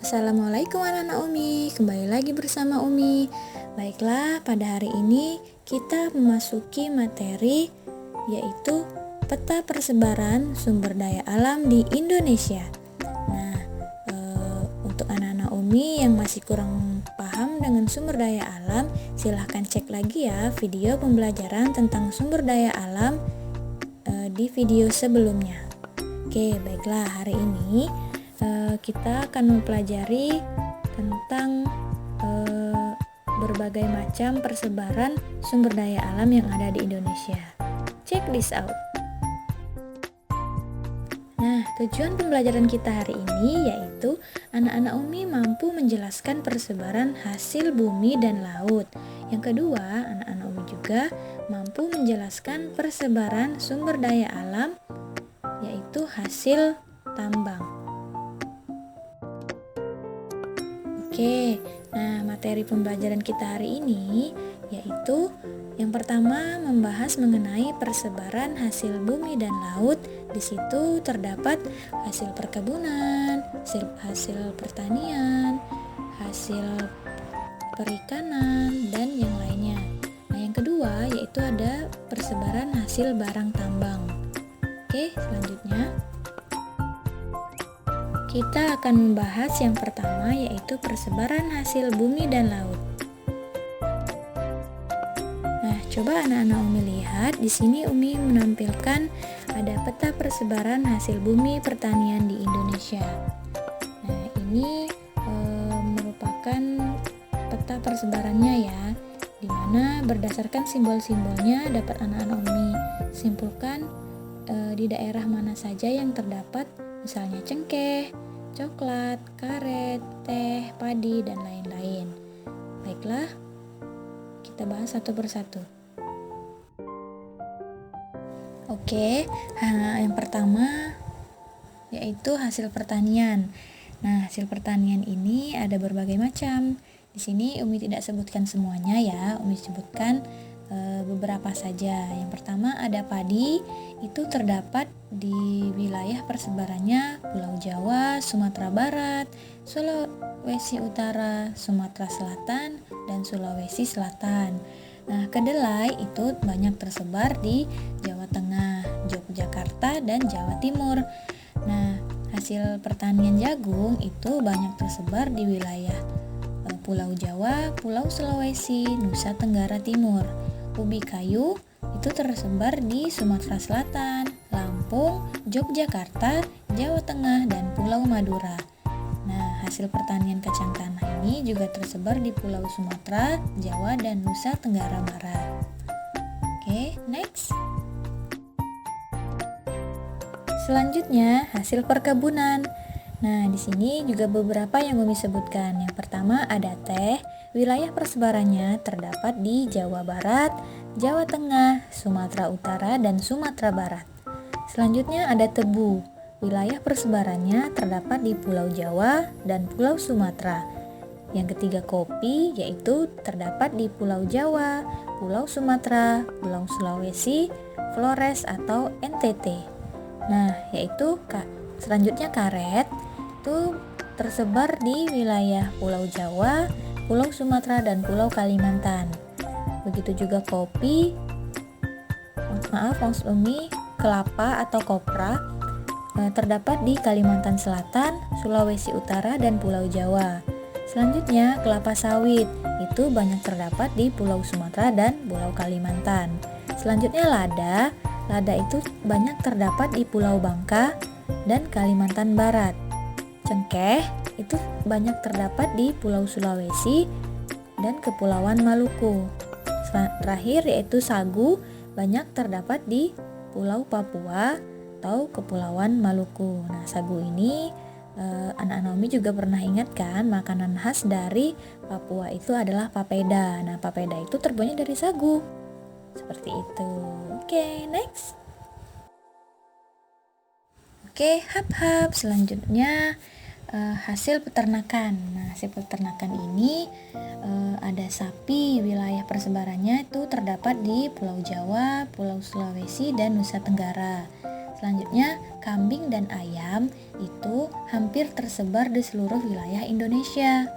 Assalamualaikum anak-anak Umi, kembali lagi bersama Umi. Baiklah, pada hari ini kita memasuki materi yaitu peta persebaran sumber daya alam di Indonesia. Nah, untuk anak-anak Umi yang masih kurang paham dengan sumber daya alam, silahkan cek lagi ya video pembelajaran tentang sumber daya alam di video sebelumnya. Oke, baiklah, hari ini kita akan mempelajari tentang berbagai macam persebaran sumber daya alam yang ada di Indonesia. Check this out. Nah, tujuan pembelajaran kita hari ini yaitu anak-anak Umi mampu menjelaskan persebaran hasil bumi dan laut. Yang kedua, anak-anak Umi juga mampu menjelaskan persebaran sumber daya alam yaitu hasil tambang. Oke, nah materi pembelajaran kita hari ini yaitu yang pertama membahas mengenai persebaran hasil bumi dan laut. Di situ terdapat hasil perkebunan, hasil pertanian, hasil perikanan, dan yang lainnya. Nah, yang kedua yaitu ada persebaran hasil barang tambang. Oke, selanjutnya kita akan membahas yang pertama yaitu persebaran hasil bumi dan laut. Nah, coba anak-anak Umi lihat, di sini Umi menampilkan ada peta persebaran hasil bumi pertanian di Indonesia. Nah, ini merupakan peta persebarannya ya, di mana berdasarkan simbol-simbolnya dapat anak-anak Umi simpulkan di daerah mana saja yang terdapat misalnya cengkeh, coklat, karet, teh, padi, dan lain-lain. Baiklah, kita bahas satu persatu. Oke, yang pertama yaitu hasil pertanian. Nah, hasil pertanian ini ada berbagai macam. Di sini Umi tidak sebutkan semuanya ya, Umi sebutkan beberapa saja. Yang pertama ada padi, itu terdapat di wilayah persebarannya Pulau Jawa, Sumatera Barat, Sulawesi Utara, Sumatera Selatan, dan Sulawesi Selatan. Nah, kedelai itu banyak tersebar di Jawa Tengah, Yogyakarta, dan Jawa Timur. Nah, hasil pertanian jagung itu banyak tersebar di wilayah Pulau Jawa, Pulau Sulawesi, Nusa Tenggara Timur. Ubi kayu itu tersebar di Sumatera Selatan, Lampung, Yogyakarta, Jawa Tengah, dan Pulau Madura. Nah, hasil pertanian kacang tanah ini juga tersebar di Pulau Sumatera, Jawa, dan Nusa Tenggara Barat. Oke, next. Selanjutnya, hasil perkebunan. Nah, di sini juga beberapa yang Umi sebutkan. Yang pertama ada teh. Wilayah persebarannya terdapat di Jawa Barat, Jawa Tengah, Sumatera Utara, dan Sumatera Barat. Selanjutnya ada tebu. Wilayah persebarannya terdapat di Pulau Jawa dan Pulau Sumatera. Yang ketiga kopi, yaitu terdapat di Pulau Jawa, Pulau Sumatera, Pulau Sulawesi, Flores atau NTT. Nah, yaitu selanjutnya karet itu tersebar di wilayah Pulau Jawa, Pulau Sumatera, dan Pulau Kalimantan. Begitu juga kopi, maksud Umi, kelapa atau kopra terdapat di Kalimantan Selatan, Sulawesi Utara, dan Pulau Jawa. Selanjutnya kelapa sawit itu banyak terdapat di Pulau Sumatera dan Pulau Kalimantan. Selanjutnya lada itu banyak terdapat di Pulau Bangka dan Kalimantan Barat. Cengkeh itu banyak terdapat di Pulau Sulawesi dan Kepulauan Maluku. Terakhir yaitu sagu banyak terdapat di Pulau Papua atau Kepulauan Maluku. Nah, sagu ini anak-anak Umi juga pernah ingat kan, makanan khas dari Papua itu adalah papeda. Nah, papeda itu terbuatnya dari sagu. Seperti itu. Oke, next. Oke, hap-hap. Selanjutnya hasil peternakan. Nah, hasil peternakan ini ada sapi. Wilayah persebarannya itu terdapat di Pulau Jawa, Pulau Sulawesi, dan Nusa Tenggara. Selanjutnya, kambing dan ayam itu hampir tersebar di seluruh wilayah Indonesia.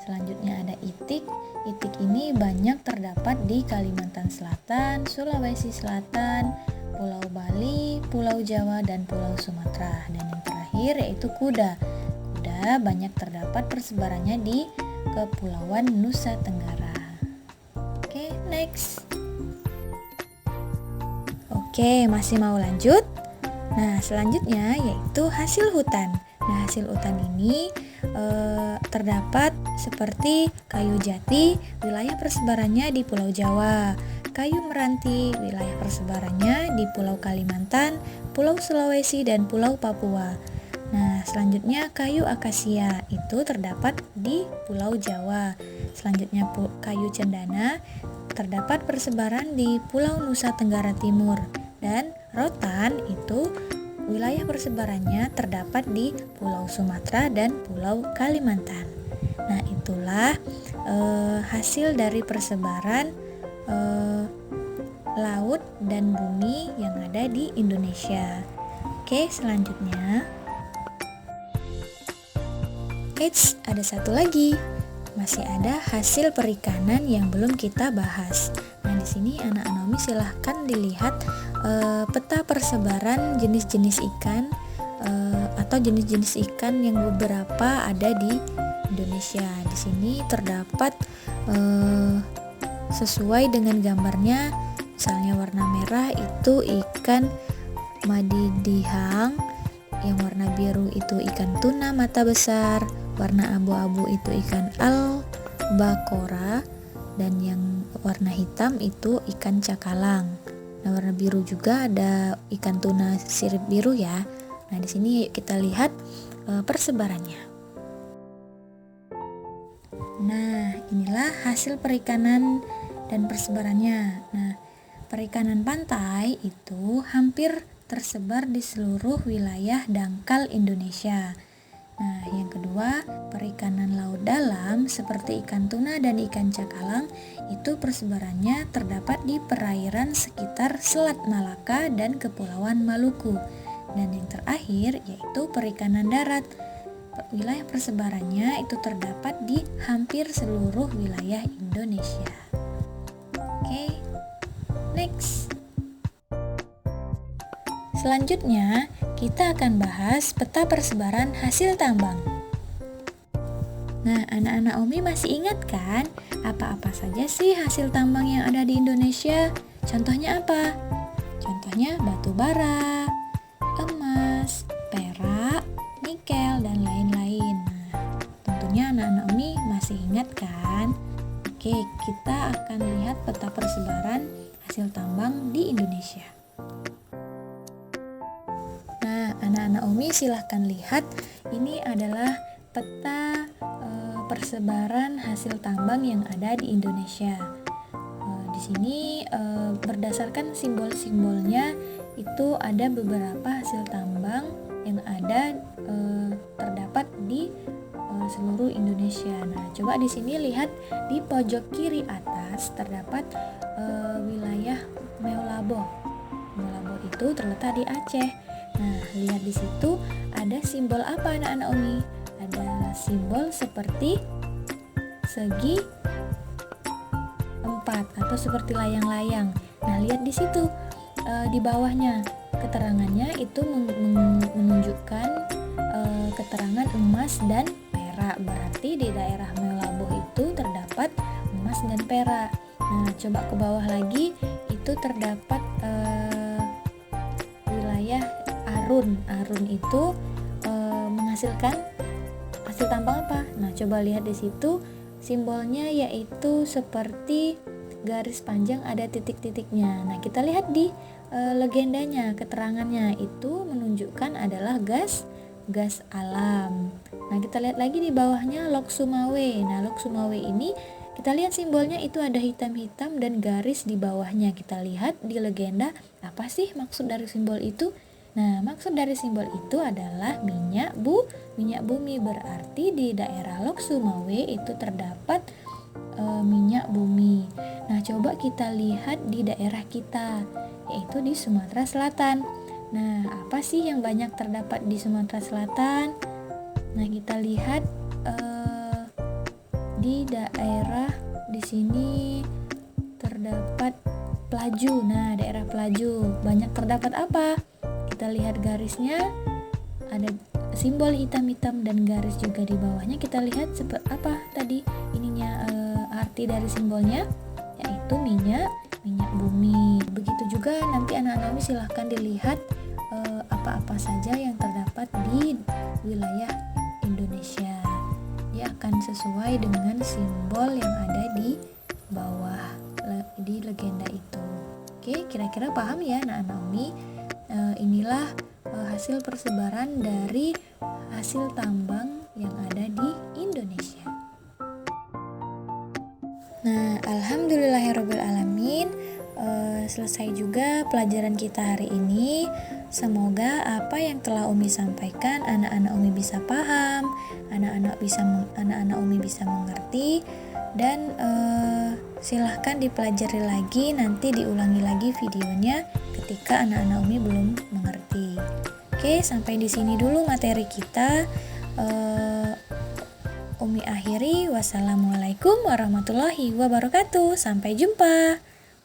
Selanjutnya ada itik. Itik ini banyak terdapat di Kalimantan Selatan, Sulawesi Selatan, Pulau Bali, Pulau Jawa, dan Pulau Sumatera. Dan yang terakhir yaitu kuda. Kuda banyak terdapat persebarannya di Kepulauan Nusa Tenggara. Oke, next. Oke, masih mau lanjut? Nah, selanjutnya yaitu hasil hutan. Nah, hasil hutan ini terdapat seperti kayu jati, wilayah persebarannya di Pulau Jawa, kayu meranti, wilayah persebarannya di Pulau Kalimantan, Pulau Sulawesi, dan Pulau Papua. Nah, selanjutnya kayu akasia itu terdapat di Pulau Jawa. Selanjutnya kayu cendana terdapat persebaran di Pulau Nusa Tenggara Timur, dan rotan itu wilayah persebarannya terdapat di Pulau Sumatera dan Pulau Kalimantan. Nah, itulah hasil dari persebaran laut dan bumi yang ada di Indonesia. Oke, selanjutnya. Eits, ada satu lagi. Masih ada hasil perikanan yang belum kita bahas. Nah, di sini anak Nomi silahkan dilihat peta persebaran jenis-jenis ikan atau jenis-jenis ikan yang beberapa ada di Indonesia. Di sini terdapat sesuai dengan gambarnya, misalnya warna merah itu ikan madidihang, yang warna biru itu ikan tuna mata besar, warna abu-abu itu ikan albacora, dan yang warna hitam itu ikan cakalang. Nah, warna biru juga ada ikan tuna sirip biru ya. Nah, di sini kita lihat persebarannya. Nah, inilah hasil perikanan dan persebarannya. Nah, perikanan pantai itu hampir tersebar di seluruh wilayah dangkal Indonesia. Nah, yang kedua, perikanan laut dalam seperti ikan tuna dan ikan cakalang itu persebarannya terdapat di perairan sekitar Selat Malaka dan Kepulauan Maluku. Dan yang terakhir yaitu perikanan darat. Wilayah persebarannya itu terdapat di hampir seluruh wilayah Indonesia. Oke, next. Selanjutnya, kita akan bahas peta persebaran hasil tambang. Nah, anak-anak Umi masih ingat kan apa-apa saja sih hasil tambang yang ada di Indonesia? Contohnya apa? Contohnya batu bara, emas, perak, nikel, dan lain-lain. Nah, tentunya anak-anak Umi masih ingat kan? Oke, kita akan lihat peta persebaran hasil tambang di Indonesia. Nah, anak-anak Umi silahkan lihat, ini adalah peta persebaran hasil tambang yang ada di Indonesia. Di sini berdasarkan simbol-simbolnya itu ada beberapa hasil tambang yang ada terdapat di seluruh Indonesia. Nah, coba di sini lihat di pojok kiri atas terdapat wilayah Meolabo. Meolabo itu terletak di Aceh. Nah, lihat di situ ada simbol apa anak-anak Umi? Ada simbol seperti segi 4 atau seperti layang-layang. Nah, lihat di situ di bawahnya keterangannya itu menunjukkan keterangan emas dan perak. Berarti di daerah Meolabo itu terdapat emas dan perak. Nah, coba ke bawah lagi itu terdapat wilayah Arun. Arun itu menghasilkan hasil tambang apa? Nah, coba lihat di situ simbolnya yaitu seperti garis panjang ada titik-titiknya. Nah, kita lihat di legendanya, keterangannya itu menunjukkan adalah gas alam. Nah, kita lihat lagi di bawahnya Lok Sumawe. Nah, Lok Sumawe ini kita lihat simbolnya itu ada hitam-hitam dan garis di bawahnya. Kita lihat di legenda apa sih maksud dari simbol itu? Nah, maksud dari simbol itu adalah minyak bumi. Berarti di daerah Lok Sumawe itu terdapat minyak bumi. Nah, coba kita lihat di daerah kita, yaitu di Sumatera Selatan. Nah, apa sih yang banyak terdapat di Sumatera Selatan? Nah, kita lihat di daerah di sini terdapat Pelaju. Nah, daerah Pelaju banyak terdapat apa? Kita lihat garisnya, ada simbol hitam-hitam dan garis juga di bawahnya. Kita lihat seperti apa tadi ininya, arti dari simbolnya, yaitu minyak bumi. Begitu juga nanti anak-anak silahkan dilihat apa-apa saja yang terdapat di wilayah Indonesia. Dia akan sesuai dengan simbol yang ada di bawah di legenda itu. Oke, kira-kira paham ya anak-anak Umi? Inilah hasil persebaran dari hasil tambang yang ada di Indonesia. Nah, alhamdulillahirabbil alamin, selesai juga pelajaran kita hari ini. Semoga apa yang telah Umi sampaikan anak-anak Umi bisa paham, anak-anak Umi bisa mengerti, dan silahkan dipelajari lagi, nanti diulangi lagi videonya ketika anak-anak Umi belum mengerti. Oke, sampai di sini dulu materi kita. Umi akhiri. Wassalamualaikum warahmatullahi wabarakatuh. Sampai jumpa.